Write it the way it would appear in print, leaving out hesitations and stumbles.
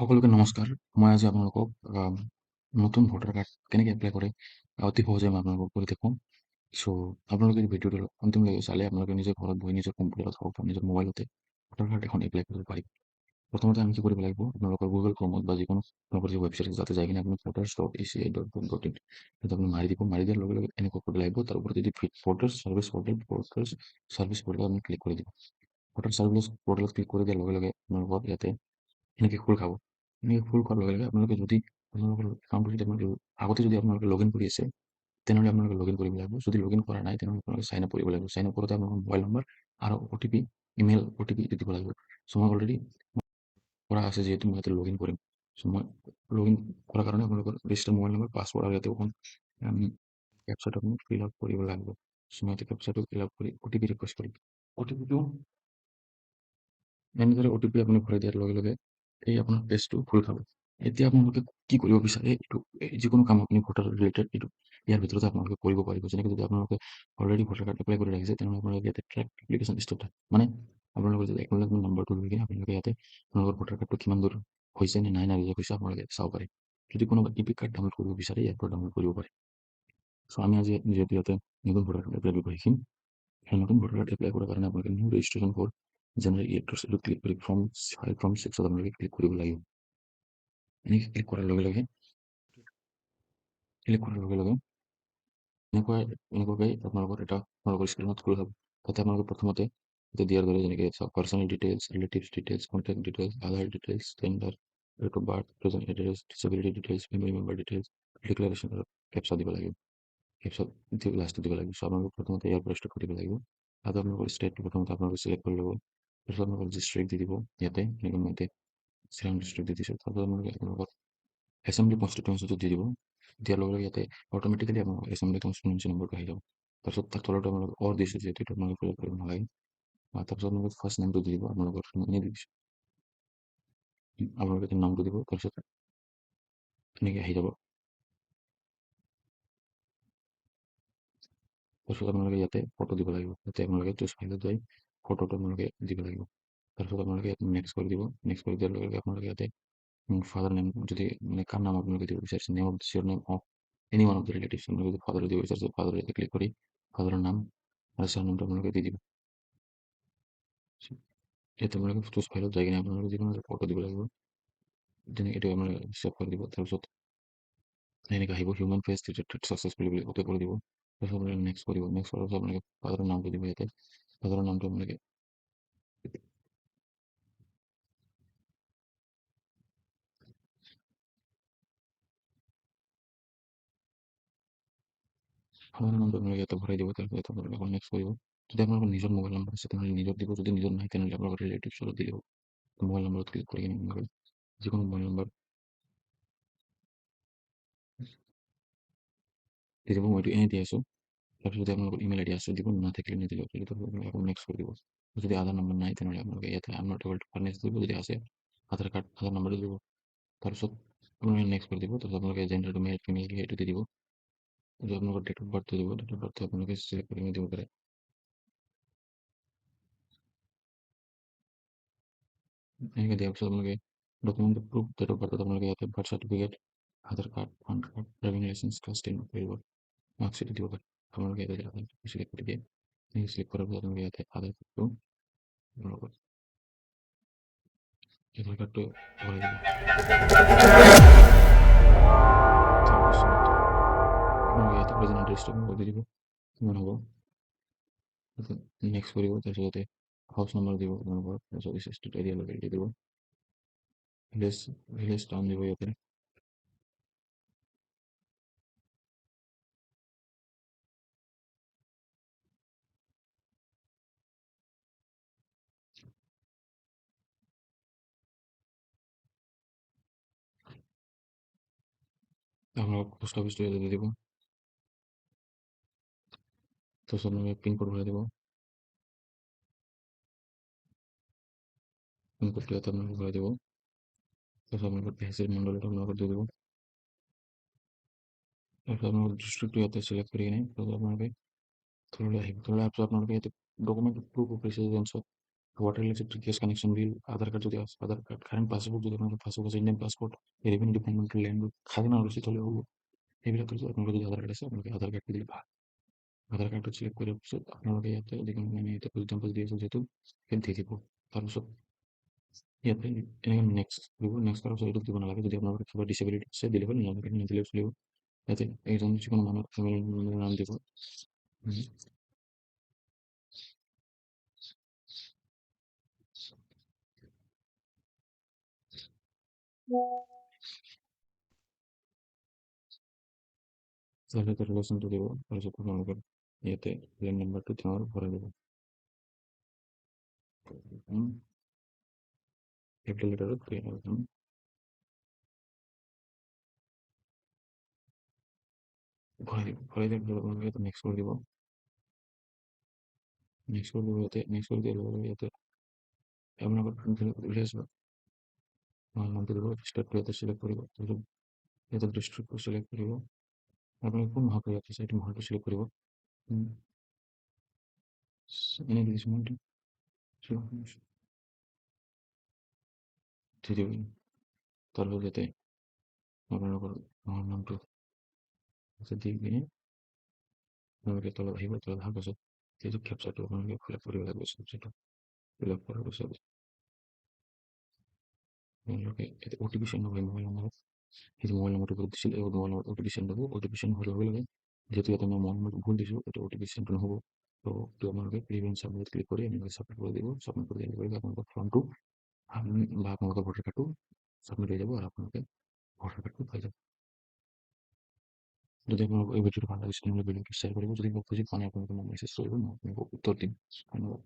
সকলোকে নমস্কাৰ। মই আজি আপোনালোকক নতুন ভোটাৰ কাৰ্ড কেনেকৈ এপ্লাই কৰে অতি সহজে মই আপোনালোকক কৰি দেখুৱাম। চ' আপোনালোকে এই ভিডিঅ'টো অন্তিমলৈকে চালে আপোনালোকে নিজৰ ঘৰত বহি নিজৰ কম্পিউটাৰত হওক বা নিজৰ মোবাইলতে ভোটাৰ কাৰ্ড এখন এপ্লাই কৰিব পাৰিব। প্ৰথমতে আমি কি কৰিব লাগিব, আপোনালোকৰ গুগল ক্ৰমত বা যিকোনো আপোনালোকৰ যি ৱেবছাইট আছে তাতে যাই কিনে আপুনি voters.eci.gov.in সেইটো আপুনি মাৰি দিব। মাৰি দিয়াৰ লগে লগে এনেকুৱা কৰিব লাগিব। তাৰ ওপৰত যদি ভোটাৰ চাৰ্ভিচ পৰ্টেল আপুনি ক্লিক কৰি দিব। ভোটাৰ চাৰ্ভিচ পৰ্টেলত ক্লিক কৰি দিয়াৰ লগে লগে আপোনালোকৰ ইয়াতে এনেকৈ খোল খাব। এনেকৈ খোল খোৱাৰ লগে লগে আপোনালোকে যদি আপোনালোকৰ একাউণ্টটো যদি আপোনালোকে আগতে যদি আপোনালোকে লগ ইন কৰি আছে তেনেহ'লে আপোনালোকে লগ ইন কৰিব লাগিব। যদি লগ ইন কৰা নাই তেনেহ'লে আপোনালোকে চাইন আপ কৰিব লাগিব। চাইন আপ কৰোঁতে আপোনালোকৰ মোবাইল নম্বৰ আৰু অ'টিপি ইমেইল অ'টিপি দিব লাগিব। চ' মই অলৰেডি কৰা আছে যিহেতু মই ইয়াতে লগ ইন কৰিম। চ' মই লগ ইন কৰাৰ কাৰণে আপোনালোকৰ ৰেজিষ্টাৰ মোবাইল নম্বৰ পাছৱৰ্ড আৰু ইয়াতে অকণ কেপচাটো আপুনি ফিল আপ কৰিব লাগিব। চ' মই ইয়াতে কেপচাটো ফিল আপ কৰি অ'টিপি ৰিকুৱেষ্ট কৰিম। অ'টিপিটো এনেদৰে অ'টিপি আপুনি ভৰাই দিয়াৰ লগে লগে এই আপোনাৰ পেজটো খোল খাব। এতিয়া আপোনালোকে কি কৰিব বিচাৰে এইটো যিকোনো কাম আপুনি ভোটাৰ ৰিলেটেড এইটো ইয়াৰ ভিতৰতে আপোনালোকে কৰিব পাৰিব। যেনেকৈ যদি আপোনালোকে অলৰেডি ভোটাৰ কাৰ্ড এপ্লাই কৰি ৰাখিছে তেনেহ'লে আপোনালোকে ইয়াতে ট্ৰেক এপ্লিকেশ্যন ষ্টেটাছ মানে আপোনালোকৰ যদি একনলেজমেণ্ট নম্বৰটো লৈ কিনে আপোনালোকে ইয়াতে আপোনালোকৰ ভোটাৰ কাৰ্ডটো কিমান দূৰ হৈছে নে নাই ৰিজেক্ট হৈছে আপোনালোকে ইয়াতে চাব পাৰে। যদি কোনোবা ইপিক কাৰ্ড ডাউনলোড কৰিব বিচাৰে ইয়াৰ পৰা ডাউনলোড কৰিব পাৰে। চ' আমি আজি যিহেতু ইয়াতে নতুন ভোটাৰ কাৰ্ড এপ্লাই কৰিব শিকিম, সেই নতুন ভোটাৰ কাৰ্ড এপ্লাই কৰাৰ কাৰণে আপোনালোকে নিউ ৰেজিষ্ট্ৰেশ্যন ফৰ জেনেৰেল ইলেক্টৰ্ছ এইটো ক্লিক কৰি ফৰ্ম 6ত আপোনালোকে ক্লিক কৰিব লাগিব। এনেকৈ ক্লিক কৰাৰ লগে লগে এনেকুৱাকৈ আপোনালোকৰ এটা আপোনালোকৰ স্ক্ৰীণত খোল খাব। তাতে আপোনালোকে প্ৰথমতে তাতে দিয়াৰ দৰে যেনেকৈ চাওক personal details, relatives details, contact details, Aadhaar details, gender, date of birth, present address, disability details, family member details, declaration আৰু কেপচা দিব লাগিব। কেপচা লাষ্টত দিব লাগিব। চ' আপোনালোকে প্ৰথমতে ইয়াৰ পৰা ষ্টাৰ্ট কৰিব লাগিব। তাতে আপোনালোকৰ ষ্টেটটো প্ৰথমতে আপোনালোকে চিলেক্ট কৰি ল'ব। তাৰপিছত আপোনালোকৰ ডিষ্ট্ৰিক্ট দি দিব ইয়াতে এনেকৈ মই ইয়াতে চিৰাং ডিষ্ট্ৰিক্ট দি দিছোঁ। তাৰপিছত আপোনালোকৰ এছেম্বলি কনষ্টিটুৱেঞ্চিটো দি দিব। দিয়াৰ লগে লগে ইয়াতে অট'মেটিকেলি আপোনালোকৰ এছেম্বলি কনষ্টিটুৱেঞ্চি নম্বৰটো আহি যাব। তাৰপিছত তাৰ তলতে আপোনালোকে দিছোঁ যিহেতু এইটো আপোনালোকে ফিল আপ কৰিব নালাগে। তাৰপিছত আপোনালোকে ফাৰ্ষ্ট নেমটো দি দিব। আপোনালোকৰ এনেই দি দিছোঁ। আপোনালোকে নামটো দিব। তাৰপিছত এনেকৈ আহি যাব। তাৰপিছত আপোনালোকে ইয়াতে ফটো দিব লাগিব। ইয়াতে আপোনালোকে চুজ ফাইলত যাই ফটোটো আপোনালোকে দিব লাগিব। তাৰপিছত আপোনালোকে ইয়াতে নেক্সট কৰি দিব। নেক্সট কৰি দিয়াৰ লগে লগে আপোনালোকে ইয়াতে ফাদাৰ নেম যদি মানে কাৰ নাম আপোনালোকে দিব বিচাৰিছে, নেম অফ চিয়ৰ name of any one of the relatives আপোনালোকে যদি ফাদাৰ দিব বিচাৰিছে ফাদাৰ ইয়াতে ক্লিক কৰি ফাদাৰৰ নাম আৰু চাৰ নামটো আপোনালোকে দি দিব। ইয়াতে আপোনালোকে চুজ ফাইলত যাই কিনে আপোনালোকে যিকোনো এটা ফটো দিব লাগিব। তেনেকৈ এইটো আপোনালোকে ছেভ কৰি দিব। তাৰপিছত এনেকৈ আহিব হিউমেন ফেচ ডিটেক্টেড ছাকচেছফুলি বুলি অ'কে কৰি দিব। তাৰপিছত আপোনালোকে নেক্সট কৰিব। নেক্সট কৰাৰ পিছত আপোনালোকে ফাদাৰৰ নামটো দিব। ইয়াতে ফাদাৰৰ নামটো আপোনালোকে ফাদাৰৰ নামটো আপোনালোকে ইয়াতে ভৰাই দিব। তাৰপিছত আপোনালোকে নেক্সট কৰিব। যদি আপোনালোকৰ নিজৰ মোবাইল নম্বৰ আছে তেনেহ'লে নিজৰ দিব। যদি নিজৰ নাই তেনেহ'লে আপোনালোকৰ ৰিলেটিভছৰ দিলেও মোবাইল নম্বৰত ক্লিক কৰি কিনে আপোনালোকে যিকোনো মোবাইল নম্বৰ দি দিব। মই এইটো এনেই দি আছোঁ। তাৰপিছত যদি আপোনালোকৰ ইমেইল আইডি আছে দিব, নাথাকিলে নিদিলেও চলিব। আপোনালোকে আকৌ নেক্সট কৰি দিব। যদি আধাৰ নম্বৰ নাই তেনেহ'লে আপোনালোকে ইয়াতে I am not able to furnish দিব। যদি আছে আধাৰ নম্বৰটো দিব। তাৰপিছত আপোনালোকে নেক্সট কৰি দিব। তাৰপিছত আপোনালোকে জেণ্ডাৰটো মেল ফিমেল কি সেইটো দি দিব। তাৰপিছত আপোনালোকৰ ডেট অফ বাৰ্থটো দিব। ডেট অফ বাৰ্থটো আপোনালোকে চিলেক্ট কৰি দিব পাৰে। এনেকৈ দিয়াৰ পিছত আপোনালোকে ডকুমেণ্ট প্ৰুফ ডেট অফ বাৰ্থত আপোনালোকে ইয়াতে birth certificate, Aadhaar card, PAN card, driving licence, class 10 কৰিব মাৰ্কশ্বিট দিব পাৰে। আপোনালোকে ইয়াতে আধাৰ চিলেক্ট কৰি দিয়ে। চিলেক্ট কৰাৰ পিছত আপোনালোকে ইয়াতে আধাৰ কাৰ্ডটো আপোনালোকৰ আধাৰ কাৰ্ডটো ভৰাই দিব। তাৰপিছত আপোনালোকে ইয়াতে প্ৰেজেণ্ট এড্ৰেছটো আপোনালোকে দি দিব কিমান হ'ব। নেক্সট কৰিব। তাৰপিছত ইয়াতে হাউচ নম্বৰ দিব আপোনালোকৰ। তাৰপিছত ষ্টেট এৰিয়া লোকেলিটি দিব। ভিলেজ টাউন দিব ইয়াতে। আপোনালোকৰ পোষ্ট অফিচটো ইয়াতে দি দিব। তাৰপিছত আপোনালোকে পিনক'ড ভৰাই দিব। পিনক'ডটো ইয়াতে আপোনালোকে ভৰাই দিব। তাৰপিছত আপোনালোকৰ তহচিল মণ্ডলটো আপোনালোকে দি দিব। তাৰপিছত আপোনালোকৰ ডিষ্ট্ৰিক্টটো ইয়াতে চিলেক্ট কৰি কিনে তাৰপিছত আপোনালোকে তললৈ আহিব। তললৈ অহাৰ পিছত আপোনালোকে ইয়াতে ডকুমেণ্ট প্ৰুফ অফ ৰেচিডেঞ্চত water electric gas connection bill, Aadhaar card যদি আছে, আধার কার্ড, কারেন্ট পাসবুক যদি আপনার পাসবুক আছে, ইন্ডিয়ান পাসপোর্ট, রেভিনিউ ডিপার্টমেন্টের ল্যান্ড, খাজনা রসিদ হলে হবো। এগুলো তো আপনার যদি আধার কার্ড আছে, আপনাকে আধার কার্ড দিলে ভালো। আধার কার্ডটা সিলেক্ট করে আপনাকে ইয়াতে দেখুন আমি এটা এক্সাম্পল দিয়েছি যেহেতু এখানে দিয়ে দিব। তারপর ইয়াতে এখানে নেক্সট দিব, নেক্সট করার পর এটা দিব না লাগে। যদি আপনার খাবার ডিসেবিলিটি আছে দিলে বলেন, আমাকে না দিলে চলে যাবে। যাতে একজন যে কোনো মানুষ ফ্যামিলি মেম্বারের নাম দিব। হুম। তাহলে তো রিলেশনটা দিব, তারপর মনে করেন ইয়াতে ল্যান্ড নাম্বারটা তোমার ভরে দেবো। হুম। ক্যাপিটাল লেটারে ভরে রাখবেন। ভরে দিব, ভরে দেওয়ার পর আপনাকে ইয়াতে নেক্সট করে দিব। নেক্সট করে দিব ইয়াতে, নেক্সট করে দিয়ে ইয়াতে এমন আবার উঠে আসবে। আমার নামটা দেবো, স্টার্ট টু ইয়াতে সিলেক্ট করিব। তারপর ইয়াতে ডিস্ট্রিক্ট সিলেক্ট করিব। আপনাকে কোন মহাকাল আছে সেটি মহাকাল সিলেক্ট করিব। হুম। এনে দিয়েছি মনটি দিয়ে দেবেন। তারপর যাতে আপনার আবার আমার নামটা দিয়ে দিয়ে আমাকে তলা ভাইব, তলা ভাগ আছে যেহেতু ক্যাপচারটা আপনাকে ফিল আপ করিবে লাগবে, সবচেয়ে ফিল আপ করার সব আপনাকে এতে ওটিপি সেন্ড হবে মোবাইল নাম্বার। এই যে মোবাইল নাম্বারটা করে দিছিল, এই মোবাইল নাম্বার ওটিপি সেন্ড হবে। ওটিপি সেন্ড হলে হয়ে গেলে যেহেতু এত আমার মোবাইল নাম্বার ভুল দিয়েছিল, এটা ওটিপি সেন্ড হবো। তো তো আমাকে প্রিভেন্ট সাবমিট ক্লিক করে আমি সাবমিট করে দিব। সাবমিট করে দিলে পরে আপনার ফর্ম টু আপনি বা আপনার ভোটার কার্ড সাবমিট হয়ে যাবো, আর আপনাকে ভোটার কার্ড পেয়ে যাবেন। যদি আপনার এই ভিডিওটা ভালো লাগে সেটা ভিডিওকে শেয়ার করবো। যদি উপস্থিত মানে আপনাকে মেসেজ করবেন, আপনি উত্তর দিন। ধন্যবাদ।